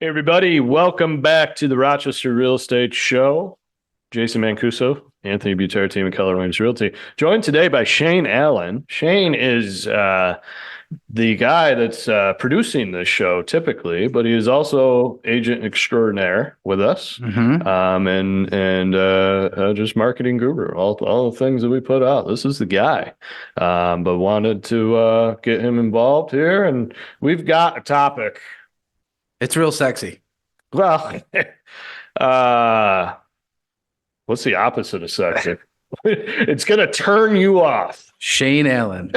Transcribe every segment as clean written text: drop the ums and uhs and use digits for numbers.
Hey everybody, welcome back to the Rochester Real Estate Show. Jason Mancuso, Anthony Butera, team of Keller Williams Realty, joined today by Shane Allen. Shane is the guy that's producing this show typically, but he is also agent extraordinaire with us, and just marketing guru. All the things that we put out. This is the guy, but wanted to get him involved here, and we've got a topic. It's real sexy. Well, uh, what's the opposite of sexy? It's going to turn you off. Shane Allen.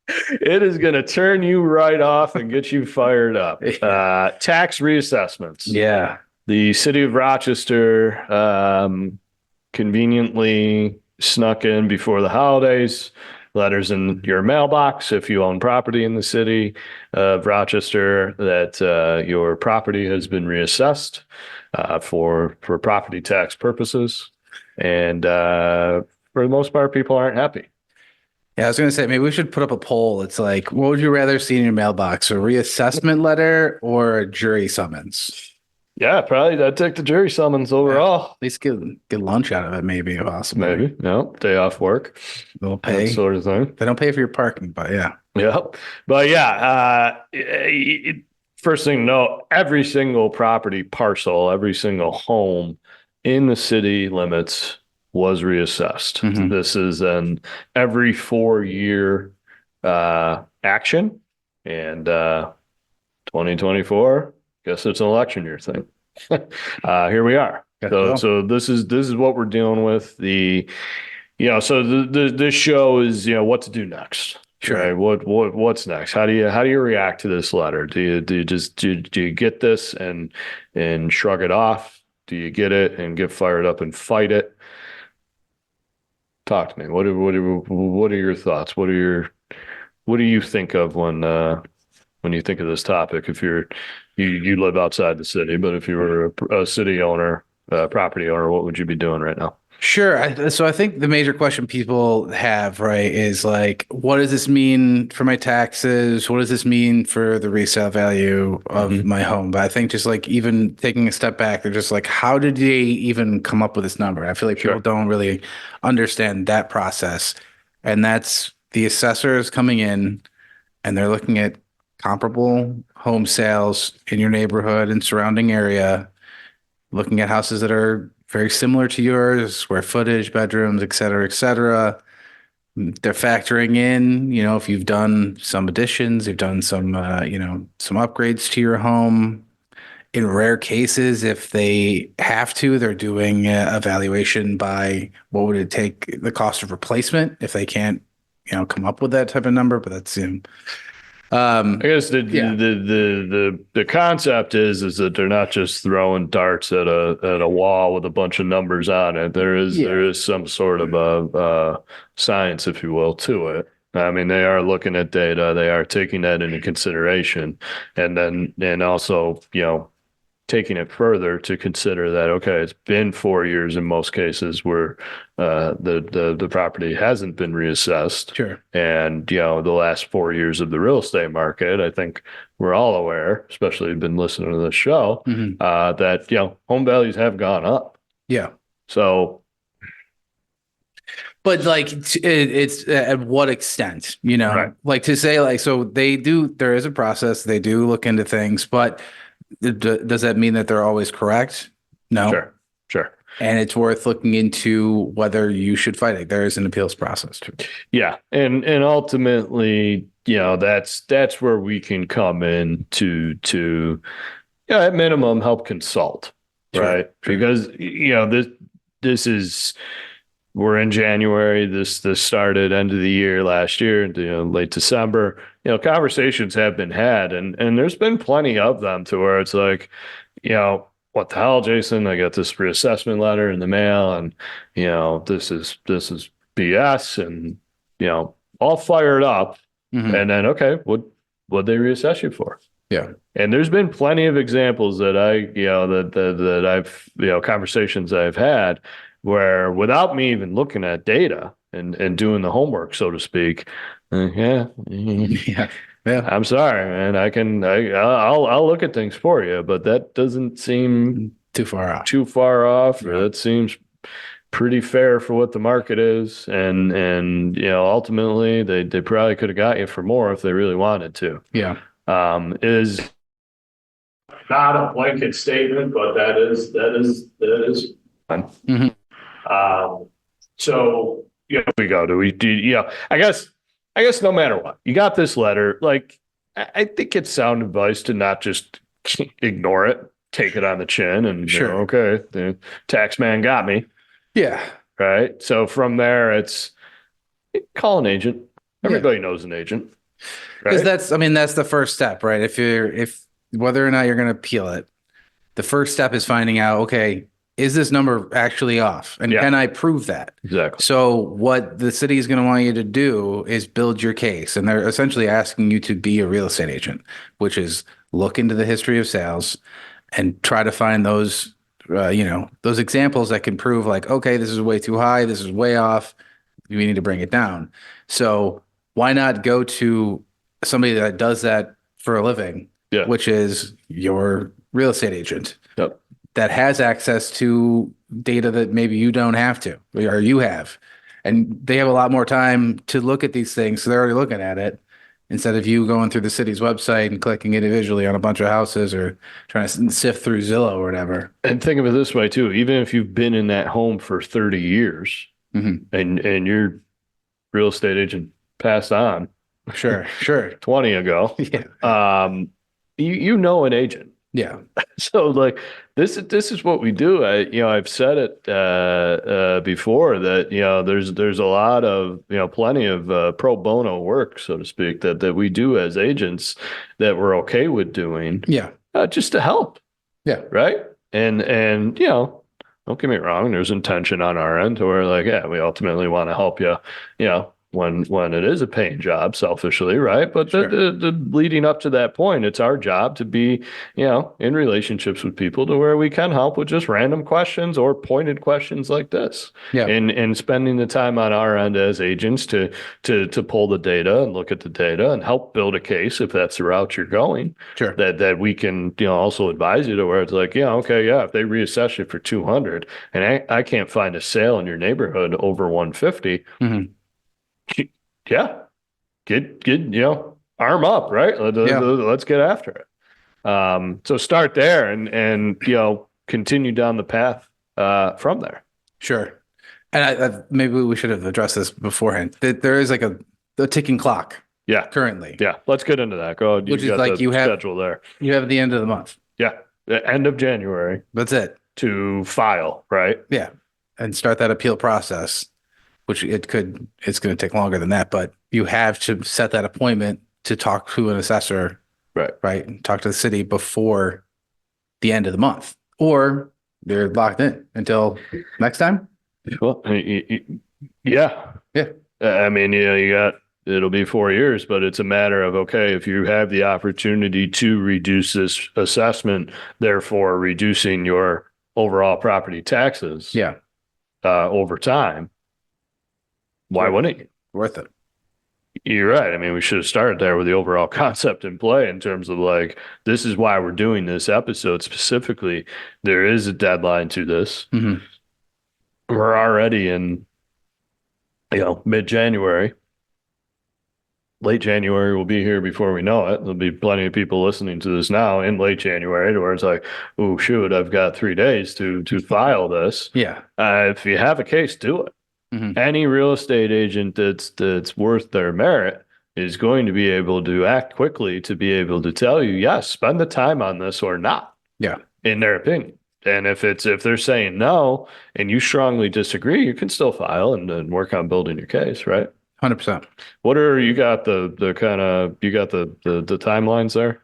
It is going to turn you right off and get you fired up. Tax reassessments. Yeah. The city of Rochester conveniently snuck in before the holidays. Letters in your mailbox if you own property in the city of Rochester that your property has been reassessed for property tax purposes. And for the most part, people aren't happy. Yeah, I was going to say, maybe we should put up a poll. It's like, what would you rather see in your mailbox, a reassessment letter or a jury summons? Yeah, probably I'd take the jury summons overall. At least get lunch out of it, maybe, if possible. Maybe. No, day off work. They'll pay. That sort of thing. They don't pay for your parking, but yeah. Yep. But yeah, first thing to know, every single property parcel, every single home in the city limits was reassessed. Mhm. This is an every 4-year action, and 2024, guess it's an election year thing. Here we are. So this is what we're dealing with. This show is, what to do next. Sure. Right? What's next? How do you react to this letter? Do you get this and shrug it off? Do you get it and get fired up and fight it? Talk to me. What are your thoughts? What do you think of when you think of this topic? If you live outside the city, but if you were a city owner, property owner, what would you be doing right now? Sure. So I think the major question people have, right, is like, what does this mean for my taxes? What does this mean for the resale value of my home? But I think just like even taking a step back, they're just like, how did they even come up with this number? I feel like people don't really understand that process. And that's the assessors coming in and they're looking at comparable home sales in your neighborhood and surrounding area, looking at houses that are very similar to yours, square footage, bedrooms, et cetera, et cetera. They're factoring in, if you've done some additions, you've done some, some upgrades to your home. In rare cases, if they have to, they're doing a valuation by what would it take, the cost of replacement, if they can't, come up with that type of number. But that's I guess the concept is that they're not just throwing darts at a wall with a bunch of numbers on it. There is some sort of a science, if you will, to it. I mean, they are looking at data, they are taking that into consideration, and also taking it further to consider that, okay, it's been 4 years in most cases where the property hasn't been reassessed. Sure. And, the last 4 years of the real estate market, I think we're all aware, especially been listening to this show, that, home values have gone up. Yeah. So. But like it's at what extent, Right. like to say like, so there is a process, they do look into things, but does that mean that they're always correct? No. Sure. And it's worth looking into whether you should fight it. There is an appeals process too. Yeah. And ultimately, that's where we can come in to at minimum help consult. Right. Sure. Because, this is, we're in January. This started end of the year last year, late December. Conversations have been had, and there's been plenty of them to where it's like, what the hell, Jason? I got this reassessment letter in the mail, and this is BS, and all fired up, and then okay, what they reassess you for? Yeah. And there's been plenty of examples that that I've conversations I've had where without me even looking at data and doing the homework, so to speak, Yeah. Yeah. I'm sorry, man. I'll look at things for you, but that doesn't seem Too far out. too far off, or Yeah. that seems pretty fair for what the market is. And ultimately they probably could have got you for more if they really wanted to. Yeah. Is not a blanket statement, but that is fine. So yeah, we go. I guess no matter what, you got this letter. Like, I think it's sound advice to not just ignore it, take it on the chin, and Sure. okay, the tax man got me. Yeah. Right. So from there, it's call an agent. Yeah. Everybody knows an agent. Because Right. that's the first step, right? If whether or not you're going to appeal it, the first step is finding out, okay, is this number actually off? And Yeah. can I prove that? Exactly. So what the city is going to want you to do is build your case. And they're essentially asking you to be a real estate agent, which is look into the history of sales and try to find those examples that can prove like, okay, this is way too high, this is way off, we need to bring it down. So why not go to somebody that does that for a living, Yeah. which is your real estate agent Yep. that has access to data that maybe you don't have to, or you have. And they have a lot more time to look at these things. So they're already looking at it instead of you going through the city's website and clicking individually on a bunch of houses or trying to sift through Zillow or whatever. And think of it this way too. Even if you've been in that home for 30 years and your real estate agent passed on Sure. 20 ago, Yeah. you know an agent. Yeah. So like this is what we do. I've said it before that there's a lot of plenty of pro bono work, so to speak, that we do as agents that we're okay with doing. Yeah. Just to help. Yeah. Right. And don't get me wrong, there's intention on our end to where like, yeah, we ultimately want to help you, when it is a paying job, selfishly, right? But Sure. the leading up to that point, it's our job to be, in relationships with people to where we can help with just random questions or pointed questions like this. Yeah. And spending the time on our end as agents to pull the data and look at the data and help build a case if that's the route you're going. Sure. That we can, also advise you to where it's like, yeah, okay, yeah, if they reassess you for 200 and I can't find a sale in your neighborhood over 150. Yeah, get arm up, right? Let's get after it. So start there and continue down the path from there. Sure. And I maybe we should have addressed this beforehand. There is like a ticking clock. Yeah. Currently. Yeah. Let's get into that. Go ahead. Which is like you have schedule there. You have the end of the month. Yeah. The end of January. That's it. To file, right? Yeah. And start that appeal process, which it's going to take longer than that, but you have to set that appointment to talk to an assessor. Right. And talk to the city before the end of the month, or they're locked in until next time. Well, yeah. I mean, it'll be 4 years, but it's a matter of, okay, if you have the opportunity to reduce this assessment, therefore reducing your overall property taxes. Yeah. Over time, why wouldn't you? Worth it. You're right. I mean, we should have started there with the overall concept in play in terms of like, this is why we're doing this episode specifically. There is a deadline to this. We're already in, mid-January. Late January will be here before we know it. There'll be plenty of people listening to this now in late January where it's like, oh, shoot, I've got 3 days to file this. Yeah. If you have a case, do it. Any real estate agent that's worth their merit is going to be able to act quickly to be able to tell you, yes, spend the time on this or not. Yeah. In their opinion. And if they're saying no and you strongly disagree, you can still file and work on building your case, right? 100%. What are you got the timelines there?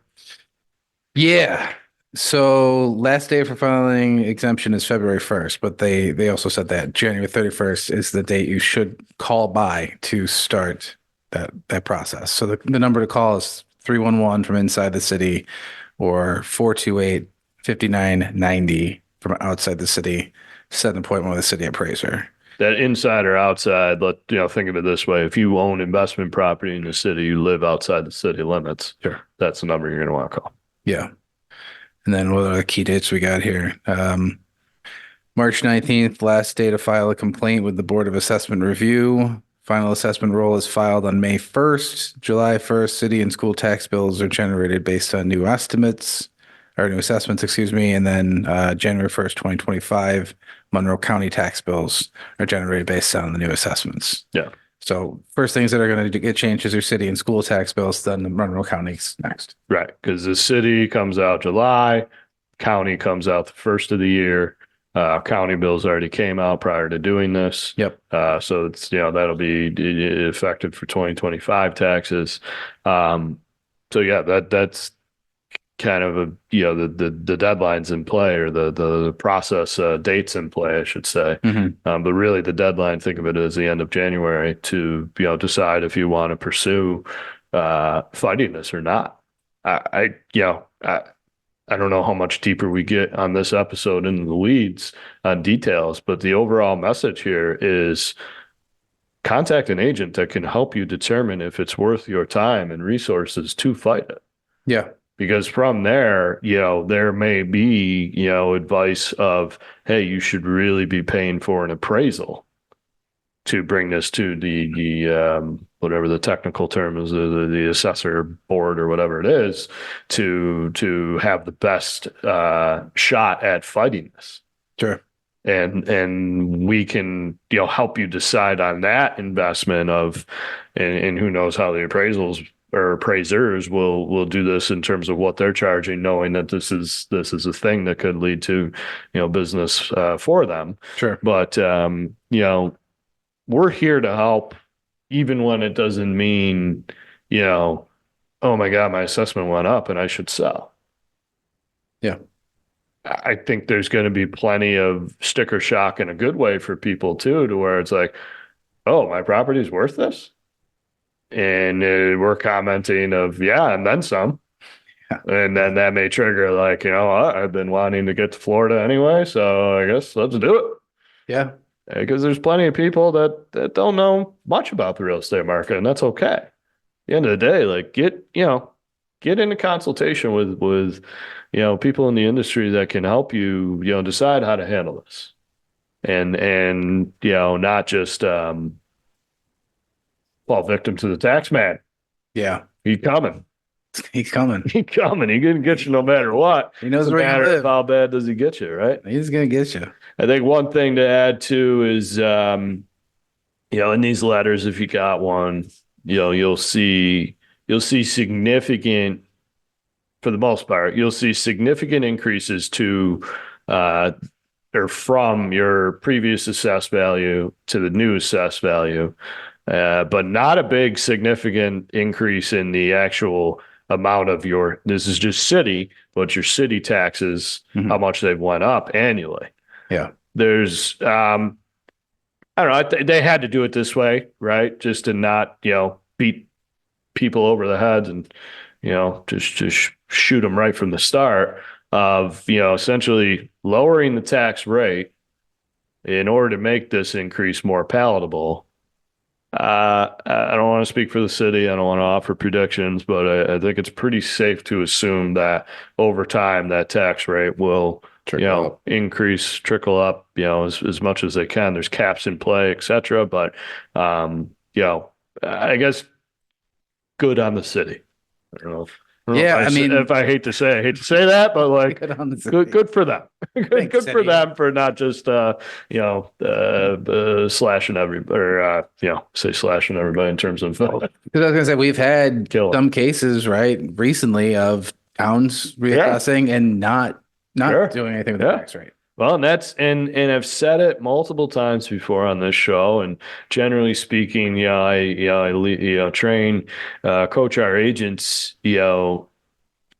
Yeah. So last day for filing exemption is February 1st, but they also said that January 31st is the date you should call by to start that process. So the number to call is 311 from inside the city or 428-5990 from outside the city, set an appointment with the city appraiser. that inside or outside, think of it this way. If you own investment property in the city, you live outside the city limits. Sure. That's the number you're going to want to call. Yeah. And then what are the key dates we got here? March 19th, last day to file a complaint with the Board of Assessment Review. Final assessment roll is filed on May 1st. July 1st, city and school tax bills are generated based on new estimates or new assessments, excuse me. And then January 1st, 2025, Monroe County tax bills are generated based on the new assessments. Yeah. So first things that are going to get changed is your city and school tax bills, then the Monroe County's next. Right. Because the city comes out July, county comes out the first of the year. County bills already came out prior to doing this. Yep. So it's, that'll be effective for 2025 taxes. So yeah, that's kind of the deadlines in play, or the process dates in play, I should say. Mm-hmm. But really the deadline, think of it as the end of January to, decide if you want to pursue fighting this or not. I don't know how much deeper we get on this episode into the weeds on details, but the overall message here is contact an agent that can help you determine if it's worth your time and resources to fight it. Yeah. Because from there, there may be, advice of, hey, you should really be paying for an appraisal to bring this to the whatever the technical term is, the assessor board or whatever it is, to have the best shot at fighting this. Sure. And we can help you decide on that investment of, and who knows how the appraisals or appraisers will do this in terms of what they're charging, knowing that this is a thing that could lead to business for them. Sure. But we're here to help, even when it doesn't mean, oh my God, my assessment went up and I should sell. Yeah. I think there's going to be plenty of sticker shock in a good way for people too, to where it's like, oh, my property's worth this. And we're commenting of, yeah, and then some. Yeah. And then that may trigger like, I've been wanting to get to Florida anyway, so I guess let's do it. Yeah. Because there's plenty of people that don't know much about the real estate market, and that's okay. At the end of the day, like get into consultation with people in the industry that can help you, decide how to handle this. And not just fall victim to the tax man. Yeah. He's coming. He's coming. He's coming. He's going to get you no matter what. He knows where you live. How bad does he get you, right? He's going to get you. I think one thing to add too is, in these letters, if you got one, you'll see significant, for the most part, you'll see significant increases to, or from your previous assessed value to the new assessed value, but not a big significant increase in the actual amount of this is just city, but your city taxes, how much they've went up annually. Yeah. There's, I don't know, they had to do it this way, right? Just to not, beat people over the heads and, just shoot them right from the start of, essentially lowering the tax rate in order to make this increase more palatable. I don't want to speak for the city. I don't want to offer predictions, but I think it's pretty safe to assume that over time that tax rate will increase, trickle up, as much as they can. There's caps in play, et cetera. But, I guess good on the city. I don't know. If I hate to say that, but like good for them. good for them for not just slashing slashing everybody in terms of because I was gonna say we've had some cases right recently of towns reassessing and not doing anything with the tax rate. Well, and I've said it multiple times before on this show, and generally speaking, I train, coach our agents, on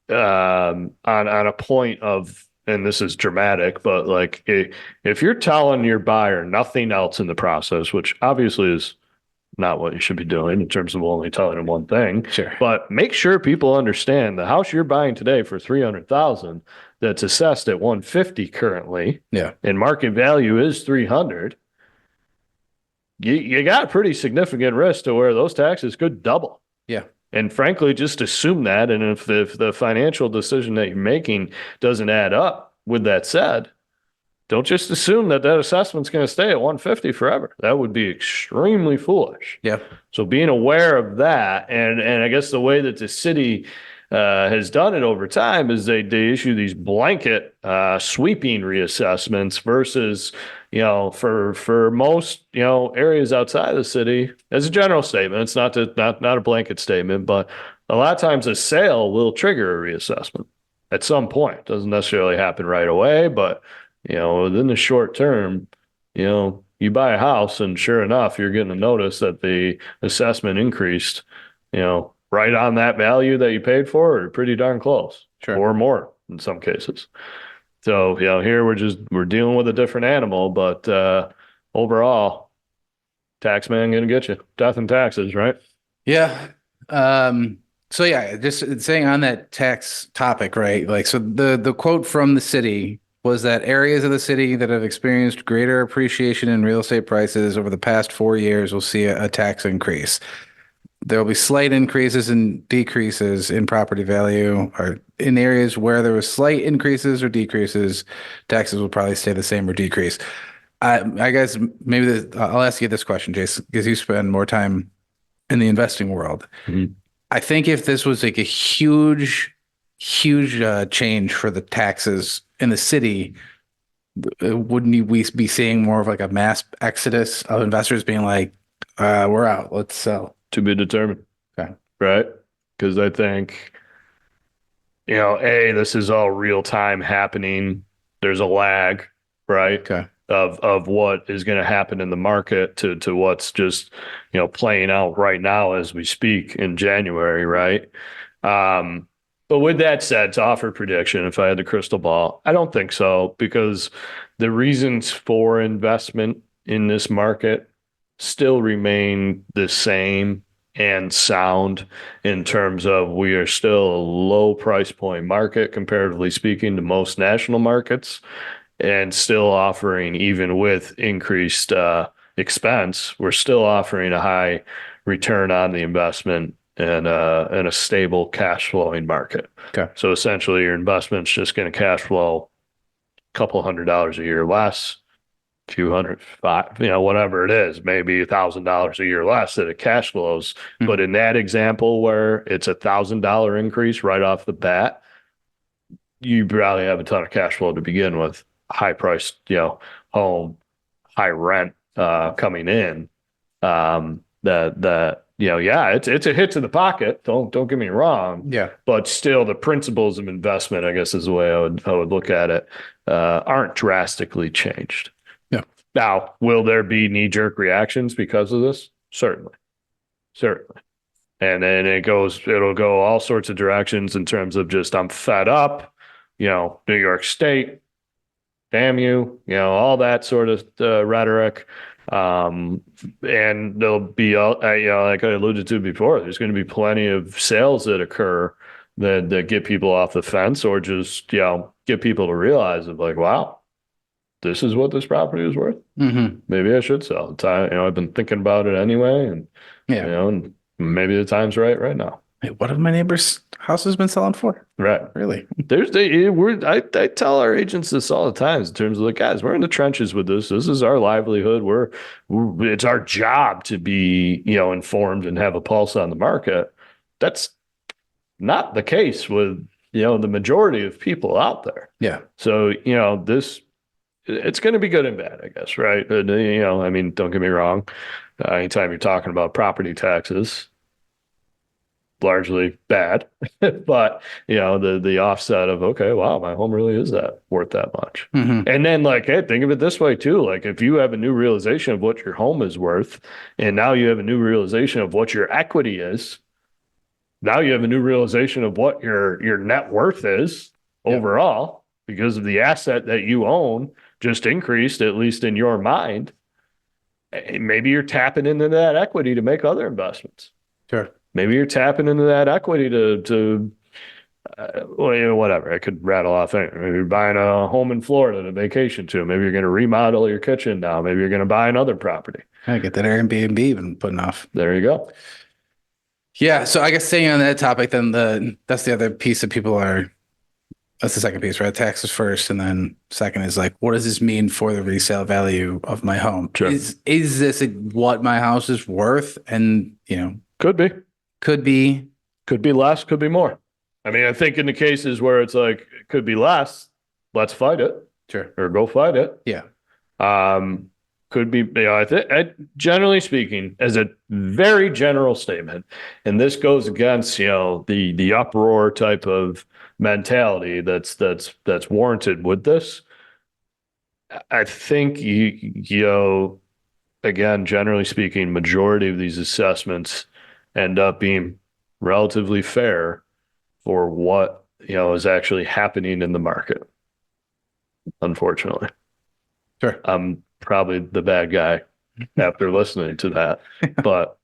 a point of, and this is dramatic, but like if you're telling your buyer nothing else in the process, which obviously is not what you should be doing in terms of only telling them one thing. Sure. But make sure people understand the house you're buying today for $300,000 that's assessed at $150 currently. Yeah. And market value is $300. you got a pretty significant risk to where those taxes could double. Yeah. And frankly, just assume that. And if the financial decision that you're making doesn't add up, with that said, don't just assume that assessment's going to stay at 150 forever. That would be extremely foolish. Yeah. So being aware of that, and I guess the way that the city has done it over time is they issue these blanket sweeping reassessments versus, for most, areas outside of the city, as a general statement. It's not a blanket statement, but a lot of times a sale will trigger a reassessment at some point. It doesn't necessarily happen right away, but within the short term, you buy a house and sure enough, you're getting a notice that the assessment increased, right on that value that you paid for, or pretty darn close, Sure. or more in some cases. So, here we're dealing with a different animal, but overall, tax man gonna get you. Death and taxes, right? Yeah. So yeah, just saying on that tax topic, right? Like, so the quote from the city was that areas of the city that have experienced greater appreciation in real estate prices over the past 4 years will see a tax increase. There will be slight increases and decreases in property value, or in areas where there was slight increases or decreases, taxes will probably stay the same or decrease. I guess maybe I'll ask you this question, Jason, because you spend more time in the investing world. Mm-hmm. I think if this was like a huge change for the taxes in the city, wouldn't we be seeing more of like a mass exodus of investors being like, we're out, let's sell? To be determined. Okay. Right? Because I think, this is all real time happening. There's a lag, right? Okay. Of what is going to happen in the market to what's just, playing out right now as we speak in January, right? But with that said, to offer prediction, if I had the crystal ball, I don't think so, because the reasons for investment in this market still remain the same and sound, in terms of we are still a low price point market, comparatively speaking, to most national markets, and still offering, even with increased expense, we're still offering a high return on the investment and a stable cash flowing market. Okay. So essentially your investment's just going to cash flow a couple $100 a year less, few hundred, five, whatever it is, maybe $1,000 a year less that it cash flows. Mm-hmm. But in that example where it's $1,000 increase right off the bat, you probably have a ton of cash flow to begin with. High priced, home, high rent coming in. It's a hit to the pocket. Don't get me wrong. Yeah. But still, the principles of investment, I guess, is the way I would look at it, aren't drastically changed. Yeah. Now, will there be knee-jerk reactions because of this? Certainly. And then it'll go all sorts of directions in terms of just, I'm fed up, New York State, damn you, all that sort of rhetoric. And there'll be, like I alluded to before, there's going to be plenty of sales that occur that get people off the fence, or just, get people to realize of like, wow, this is what this property is worth. Mm-hmm. Maybe I should sell. I've been thinking about it anyway, and and maybe the time's right now. Hey, what have my neighbor's house has been selling for? Right. Really? I tell our agents this all the time in terms of like, guys, we're in the trenches with this. This is our livelihood. It's our job to be, informed and have a pulse on the market. That's not the case with, the majority of people out there. Yeah. So, it's going to be good and bad, I guess. Right. Don't get me wrong. Anytime you're talking about property taxes, largely bad, but the offset of, okay, wow, my home really is worth that much. Mm-hmm. And then like, hey, think of it this way too. Like if you have a new realization of what your home is worth, and now you have a new realization of what your equity is, now you have a new realization of what your net worth is overall, because of the asset that you own just increased, at least in your mind. Maybe you're tapping into that equity to make other investments. Sure. Maybe you're tapping into that equity to Well, whatever. I could rattle off things. Maybe you're buying a home in Florida to vacation to. Maybe you're going to remodel your kitchen now. Maybe you're going to buy another property. I get that Airbnb even putting off. There you go. Yeah. So I guess staying on that topic, then that's the other piece that people are. That's the second piece, right? Taxes first, and then second is like, what does this mean for the resale value of my home? Sure. Is this what my house is worth? And could be less, could be more. I mean, I think in the cases where it's like it could be less, let's fight it. Sure. Or go fight it. Yeah. Could be, I think, generally speaking, as a very general statement, and this goes against, the uproar type of mentality that's warranted with this. I think again, generally speaking, majority of these assessments end up being relatively fair for what is actually happening in the market. Unfortunately. Sure. I'm probably the bad guy after listening to that, but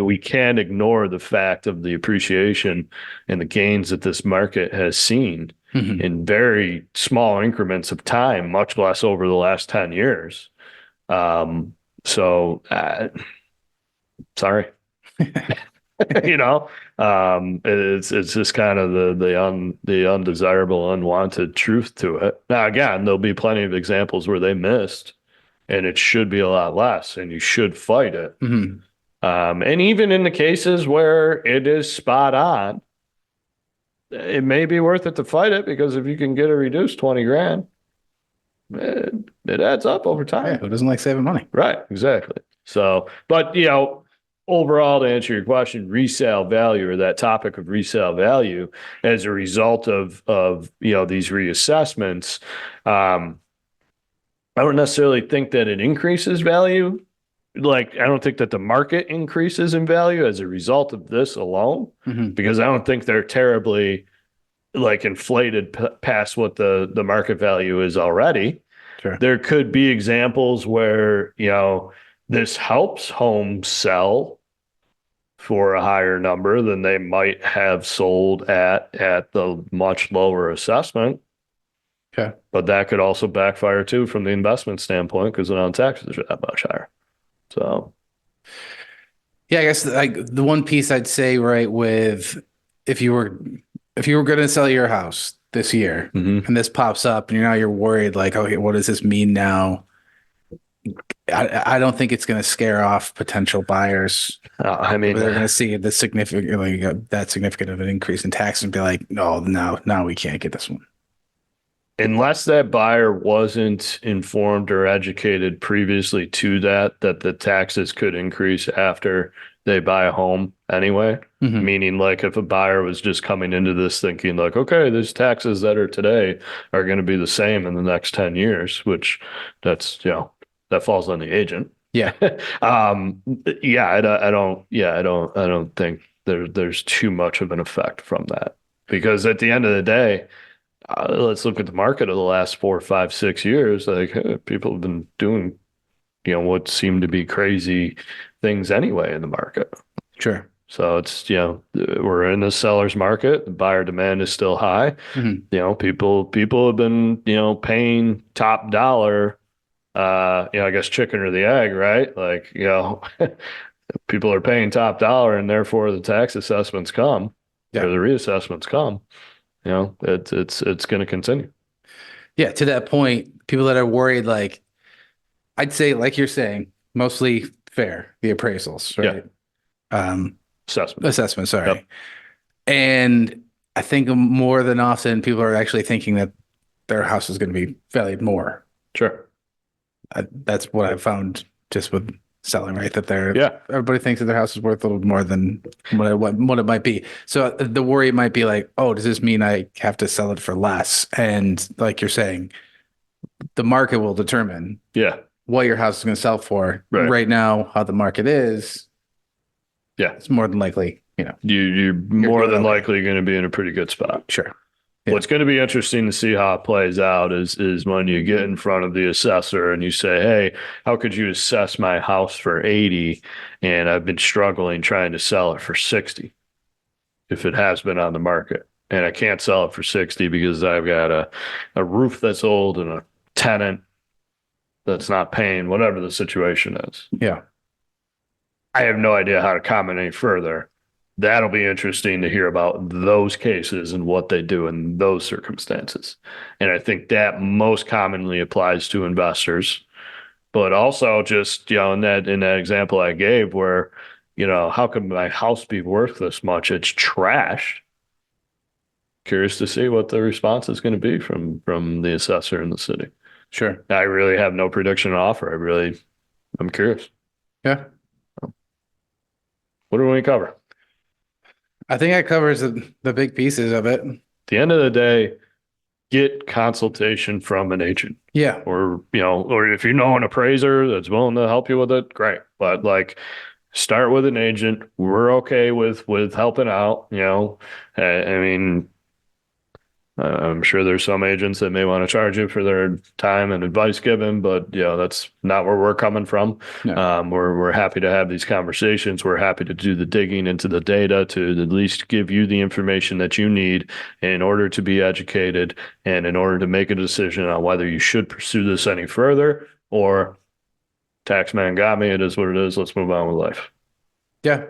we can't ignore the fact of the appreciation and the gains that this market has seen in very small increments of time, much less over the last 10 years. So sorry. It's just kind of the undesirable, unwanted truth to it. Now, again, there'll be plenty of examples where they missed, and it should be a lot less, and you should fight it. And even in the cases where it is spot on, it may be worth it to fight it, because if you can get a reduced 20 grand, it adds up over time. Yeah, who doesn't like saving money? Right, exactly. So, but overall, to answer your question, resale value, or that topic of resale value as a result of these reassessments, I don't necessarily think that it increases value. Like, I don't think that the market increases in value as a result of this alone, because I don't think they're terribly inflated past what the market value is already. Sure. There could be examples where this helps homes sell for a higher number than they might have sold at the much lower assessment. Okay. But that could also backfire too from the investment standpoint, because the taxes are that much higher. So yeah, I guess the one piece I'd say, right, with if you were going to sell your house this year and this pops up and you're worried, like, okay, what does this mean now? I don't think it's going to scare off potential buyers. I mean, they're going to see the that significant of an increase in tax and be like, no, now we can't get this one. Unless that buyer wasn't informed or educated previously to that the taxes could increase after they buy a home anyway. Meaning, like, if a buyer was just coming into this thinking like, okay, these taxes that are today are going to be the same in the next 10 years, which that's, that falls on the agent. Yeah. I don't think there's too much of an effect from that, because at the end of the day, let's look at the market of the last 4, 5, 6 years. Like, people have been doing, what seem to be crazy things anyway in the market. Sure. So it's, we're in the seller's market. The buyer demand is still high. People have been, paying top dollar. I guess chicken or the egg, right? Like, people are paying top dollar, and therefore the tax assessments come, or the reassessments come. It's going to continue. Yeah, to that point, people that are worried, like, I'd say, like you're saying, mostly fair, the appraisals, right? Yeah. Assessment, sorry. Yep. And I think more than often people are actually thinking that their house is going to be valued more. Sure. That's what I found just with selling, right? That everybody thinks that their house is worth a little more than what it might be. So the worry might be like, oh, does this mean I have to sell it for less? And like you're saying, the market will determine what your house is going to sell for. Right now, how the market is, it's more than likely, you're more than likely going to be in a pretty good spot. Sure. Yeah. What's going to be interesting to see how it plays out is when you get in front of the assessor and you say, hey, how could you assess my house for 80 and I've been struggling trying to sell it for 60 if it has been on the market? and I can't sell it for 60 because I've got a roof that's old and a tenant that's not paying, whatever the situation is. Yeah. I have no idea how to comment any further. That'll be interesting to hear about those cases and what they do in those circumstances. And I think that most commonly applies to investors, but also just, in that example I gave where, how can my house be worth this much? It's trashed. Curious to see what the response is going to be from the assessor in the city. Sure. I really have no prediction to offer. I'm curious. Yeah. What do we cover? I think that covers the big pieces of it. At the end of the day, get consultation from an agent. Yeah. Or if you know an appraiser that's willing to help you with it, great. But like, start with an agent. We're okay with helping out. I mean, I'm sure there's some agents that may want to charge you for their time and advice given, but that's not where we're coming from. No. We're happy to have these conversations. We're happy to do the digging into the data to at least give you the information that you need in order to be educated and in order to make a decision on whether you should pursue this any further or taxman got me. It is what it is. Let's move on with life. Yeah.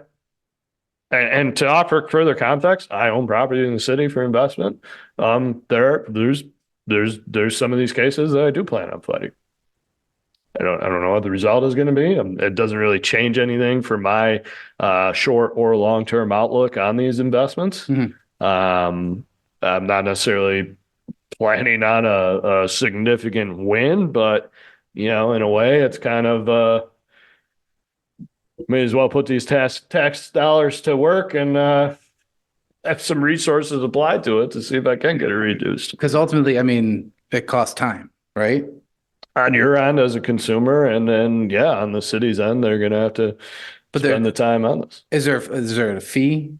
And to offer further context, I own property in the city for investment. There's some of these cases that I do plan on fighting. I don't know what the result is going to be. It doesn't really change anything for my short or long-term outlook on these investments. Mm-hmm. I'm not necessarily planning on a significant win, but in a way, it's kind of may as well put these tax dollars to work and have some resources applied to it to see if I can get it reduced. Because ultimately, I mean, it costs time, right? On your end as a consumer, and then on the city's end, they're going to have to spend the time on this. Is there a fee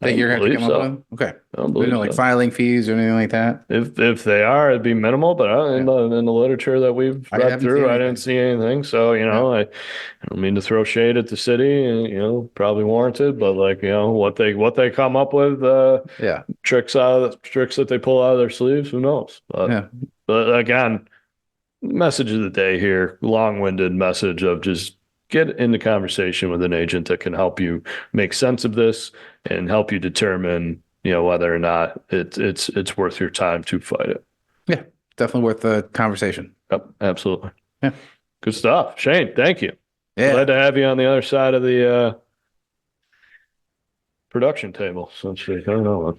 that you're going to come up with? Okay. I don't believe like filing fees or anything like that? If they are, it'd be minimal, but in the literature that we've read through, I didn't see anything. So, I don't mean to throw shade at the city and, probably warranted, but like, what they come up with, tricks that they pull out of their sleeves, who knows? But again, message of the day here, long-winded message of just get into conversation with an agent that can help you make sense of this and help you determine, whether or not it's worth your time to fight it. Yeah, definitely worth the conversation. Yep, absolutely. Yeah. Good stuff. Shane, thank you. Yeah. Glad to have you on the other side of the production table. I don't know.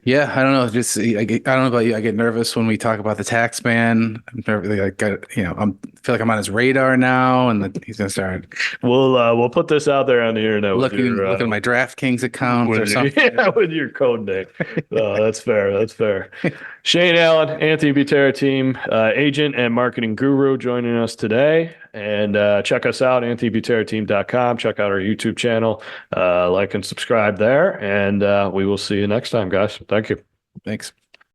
Yeah, I don't know. Just I don't know about you. I get nervous when we talk about the tax man. I'm nervous, I feel like I'm on his radar now, and he's gonna start. We'll put this out there on the internet. Looking at my DraftKings account or something. Yeah, with your code name. That's fair. That's fair. Shane Allen, Anthony Butera team, agent and marketing guru, joining us today. And check us out, anthonybuterateam.com. Check out our YouTube channel. Like and subscribe there. And we will see you next time, guys. Thank you. Thanks.